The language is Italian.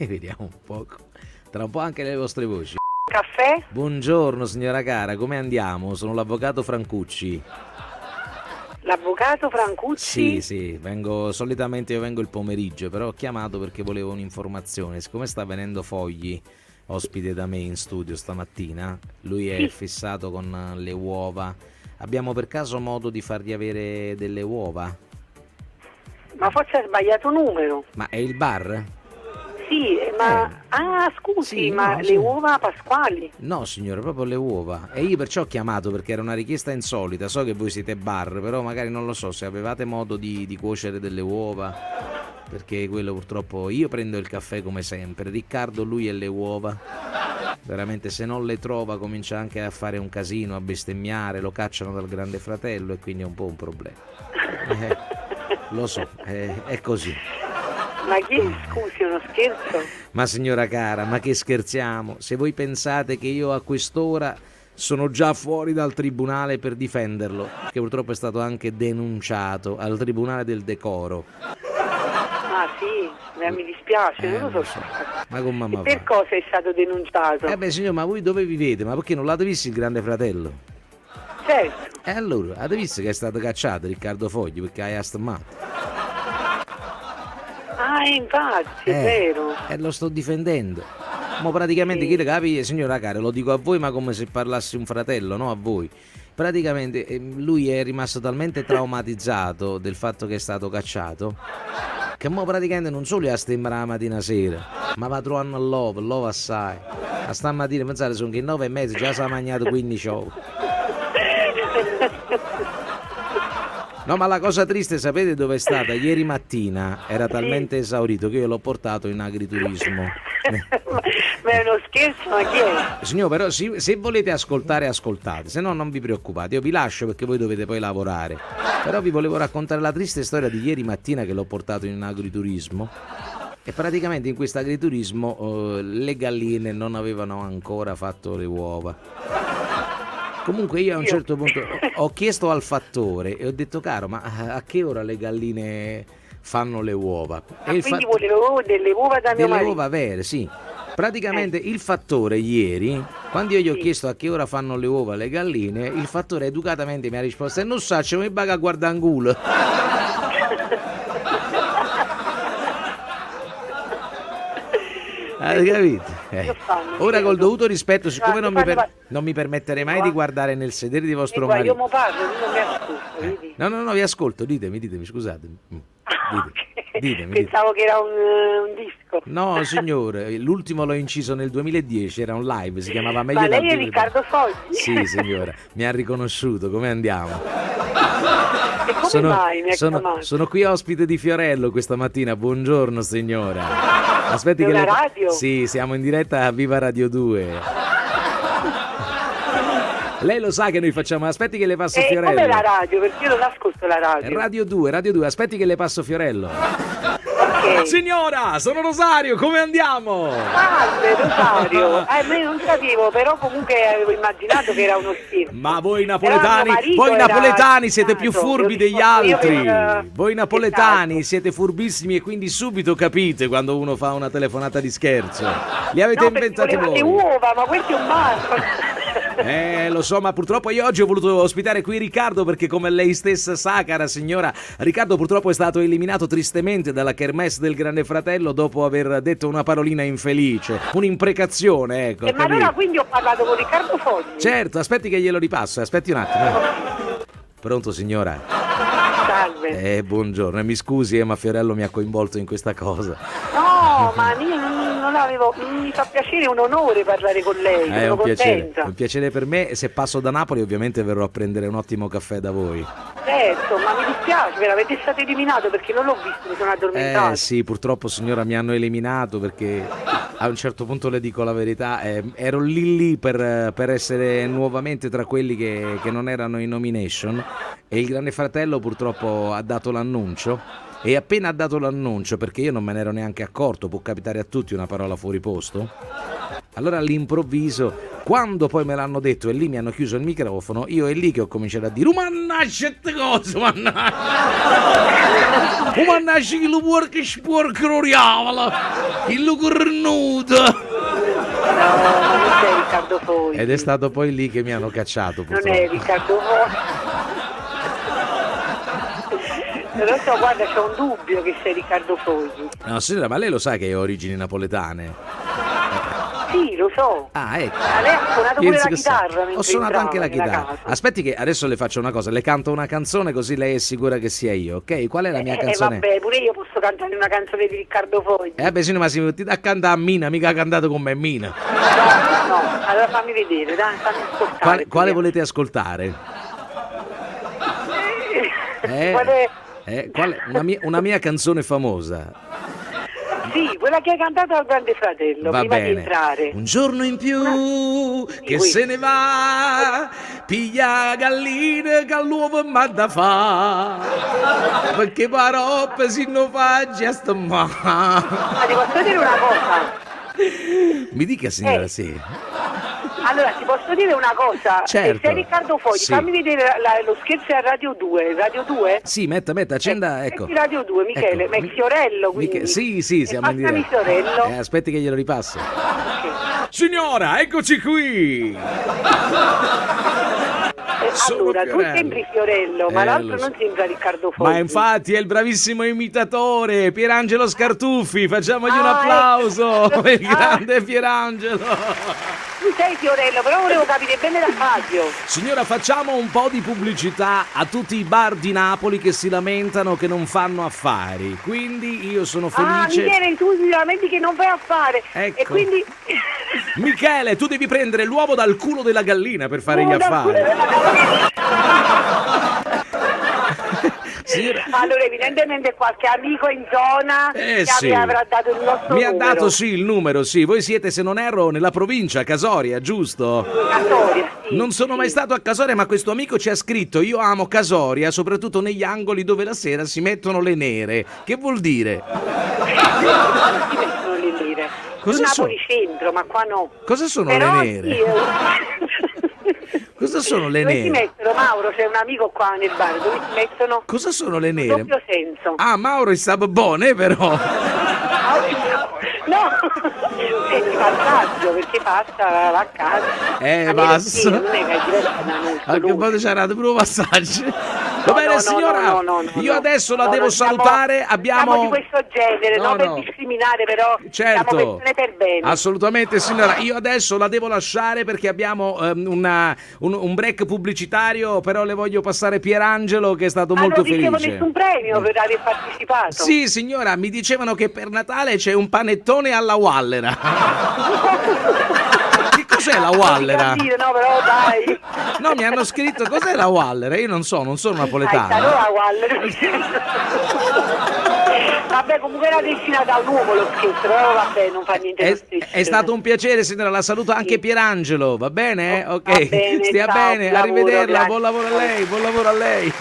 Vediamo un poco. Tra un po' anche le vostre voci. Caffè? Buongiorno signora cara, come andiamo? Sono l'avvocato Francucci. L'avvocato Francucci? Sì, solitamente io vengo il pomeriggio, però ho chiamato perché volevo un'informazione. Siccome sta venendo Fogli, ospite da me in studio stamattina, lui è fissato con le uova. Abbiamo per caso modo di fargli avere delle uova? Ma forse ha sbagliato numero. Ma è il bar? Sì, ma... scusi, Sì, ma no, le sì. uova pasquali? No signore, proprio le uova. E io perciò ho chiamato perché era una richiesta insolita. So che voi siete bar, però magari non lo so se avevate modo di cuocere delle uova. Perché quello purtroppo... Io prendo il caffè come sempre. Riccardo, lui e le uova. Veramente se non le trova comincia anche a fare un casino, a bestemmiare. Lo cacciano dal grande fratello e quindi è un po' un problema. Lo so, è così. Ma chi? Scusi, uno scherzo? Ma signora cara, ma che scherziamo? Se voi pensate che io a quest'ora sono già fuori dal tribunale per difenderlo, che purtroppo è stato anche denunciato al Tribunale del Decoro. Ah sì, mi dispiace, non lo so. Ma con mamma E per va. cosa è stato denunciato? Beh signor, ma voi dove vivete? Ma perché non l'avete visto il grande fratello? Certo. E allora, avete visto che è stato cacciato Riccardo Fogli perché hai astemmato? Ah, infatti, è vero. E lo sto difendendo. Ma praticamente, chi le capi, signora cara, lo dico a voi ma come se parlassi un fratello, no a voi. Praticamente lui è rimasto talmente traumatizzato del fatto che è stato cacciato che mo praticamente non solo a stemmere la mattina sera, ma va trovando l'uovo assai. A stamattina pensate sono che 9:30 già si è mangiato 15 uova. No, ma la cosa triste, sapete dove è stata? Ieri mattina era talmente esaurito che io l'ho portato in agriturismo. Ma è uno scherzo, ma chi è? Signor, però se volete ascoltare, ascoltate, se no non vi preoccupate, io vi lascio perché voi dovete poi lavorare. Però vi volevo raccontare la triste storia di ieri mattina che l'ho portato in agriturismo. E praticamente in questo agriturismo le galline non avevano ancora fatto le uova. Comunque io a un certo punto ho chiesto al fattore e ho detto caro ma a che ora le galline fanno le uova? E quindi volevo delle uova da mio marito. Delle uova vere, sì. Praticamente il fattore ieri, quando io gli ho chiesto a che ora fanno le uova le galline, il fattore educatamente mi ha risposto e non so, c'è un baga a guardare in culo. Hai capito? Ora col dovuto rispetto, siccome non mi permetterei mai di guardare nel sedere di vostro marito. Io mo parlo, non mi ascolto, vedi? No, vi ascolto, ditemi, scusate. Ditemi. Pensavo che era un disco. No, signore, l'ultimo l'ho inciso nel 2010, era un live, si chiamava Meglio Ma da lei è vivere. Riccardo Fogli? Sì, signora, mi ha riconosciuto, come andiamo? E come mai mi ha chiamato? Sono qui ospite di Fiorello questa mattina, buongiorno signora. Aspetti che radio? Sì, siamo in diretta a Viva Radio 2. Lei lo sa che noi facciamo, aspetti che le passo Fiorello. Come la radio? Perché io non ascolto la radio. Radio 2, aspetti che le passo Fiorello. Ok. Signora, sono Rosario, come andiamo? Salve Rosario. Ma io non sapevo, però comunque avevo immaginato che era uno scherzo. Ma voi napoletani siete più furbi degli altri. Voi napoletani siete furbissimi e quindi subito capite quando uno fa una telefonata di scherzo. Li avete inventati voi. Le uova, ma questo è un marco. Lo so, ma purtroppo io oggi ho voluto ospitare qui Riccardo perché come lei stessa sa, cara signora, Riccardo purtroppo è stato eliminato tristemente dalla kermesse del Grande Fratello dopo aver detto una parolina infelice, un'imprecazione, ecco. Ma allora quindi ho parlato con Riccardo Fogli? Certo, aspetti che glielo ripasso, aspetti un attimo. Pronto signora? Salve. Buongiorno, mi scusi ma Fiorello mi ha coinvolto in questa cosa. No, ma io non avevo, mi fa piacere, un onore parlare con lei, sono contenta. È un piacere per me e se passo da Napoli ovviamente verrò a prendere un ottimo caffè da voi. Certo, ma mi dispiace, veramente stato eliminato perché non l'ho visto, mi sono addormentato. Sì, purtroppo signora mi hanno eliminato perché a un certo punto le dico la verità, ero lì per essere nuovamente tra quelli che non erano in nomination e il Grande Fratello purtroppo ha dato l'annuncio. E appena ha dato l'annuncio, perché io non me ne ero neanche accorto, può capitare a tutti una parola fuori posto, allora all'improvviso Quando poi me l'hanno detto e lì mi hanno chiuso il microfono, io è lì che ho cominciato a dire mannaggia te cose, mannaggia! Oh mannaggia che lo può che sporco riavola! Il lo cornuto! No, ma non sei Riccardo Fogli. Ed è stato poi lì che mi hanno cacciato, Non purtroppo. è Riccardo Fogli. Non lo so, guarda, c'è un dubbio che sei Riccardo Fogli. No, signora, ma lei lo sa che ho origini napoletane? Sì, lo so. Ah, ecco. Ma lei ha suonato pure Pensi la che chitarra sa. mentre Ho suonato anche la entrava nella chitarra. casa. Aspetti che adesso le faccio una cosa, le canto una canzone così lei è sicura che sia io, ok? Qual è la mia canzone? Vabbè, pure io posso cantare una canzone di Riccardo Fogli. Beh, sì, ma si ti da cantare a Mina, mica ha cantato con me Mina. No, allora fammi vedere, dai, fammi ascoltare. Quale volete ascoltare? Quale- Una mia canzone famosa. Sì, quella che hai cantato al Grande Fratello, Va prima di bene. entrare. Un giorno in più che qui. se ne va, piglia gallina che all'uovo m'ha da fa. Perché paroppe si non fa gesto ma. Ma ti posso dire una cosa? Mi dica signora, sì. Allora, ti posso dire una cosa? Certo. Se sei Riccardo Fogli, Sì. fammi vedere lo scherzo a Radio 2. Radio 2? Sì, metta, accenda, ecco. Metti Radio 2, Michele, Ecco. ma è Fiorello quindi. Sì, siamo in passami diretta. Fiorello. Aspetti che glielo ripasso. Ok. Signora, eccoci qui. Sono Allora, tu Fiorello. sembri Fiorello, ma l'altro lo so. non sembra Riccardo Fogli. Ma infatti è il bravissimo imitatore Pierangelo Scartuffi, facciamogli un Ah, applauso ecco. per il grande Pierangelo. Tu sei Fiorello, però volevo capire bene da Fabio. Signora, facciamo un po' di pubblicità a tutti i bar di Napoli che si lamentano che non fanno affari, quindi io sono felice. Michele, tu ti lamenti che non fai affare. Ecco. E quindi... Michele, tu devi prendere l'uovo dal culo della gallina per fare gli Uovo dal affari. culo Signora, Allora, evidentemente qualche amico in zona che sì. mi avrà dato il nostro Mi ha numero. dato sì il numero, sì. Voi siete, se non erro, nella provincia, Casoria, giusto? Casoria, sì, Non sono sì. mai stato a Casoria, ma questo amico ci ha scritto: io amo Casoria, soprattutto negli angoli dove la sera si mettono le nere. Che vuol dire? Non si mettono le lire. Cosa Su sono? Napoli centro, ma qua no. Cosa sono Però le nere? sì, Cosa sono le dove si nere? mettono, Mauro, c'è un amico qua nel bar, dove si mettono Cosa sono le nere? doppio senso. Ah, Mauro è buone però. No, è di passaggio perché passa va a casa. Passa. Non è che è diverso da noi. Anche poi c'è andato pure un passaggio. Va bene, no, signora, no, io adesso la devo non siamo- salutare. Siamo di questo genere, No, non per no. discriminare, però siamo Certo, persone per bene. assolutamente signora, io adesso la devo lasciare perché abbiamo un break pubblicitario, però le voglio passare Pierangelo che è stato molto non ricevo felice. nessun premio per aver partecipato. Sì signora, mi dicevano che per Natale c'è un panettone alla Wallera. Che cos'è la Wallera? No, però dai. No, mi hanno scritto cos'è la Wallera, io non sono Dai, napoletano. sarò la Waller. Vabbè, comunque era destinata a un uomo lo scherzo, però vabbè, non fa niente lo stesso. È stato un piacere signora, la saluto anche Pierangelo, va bene? Ok, Va bene, stia ciao, bene, buon lavoro, arrivederla, grazie. buon lavoro a lei, buon lavoro a lei.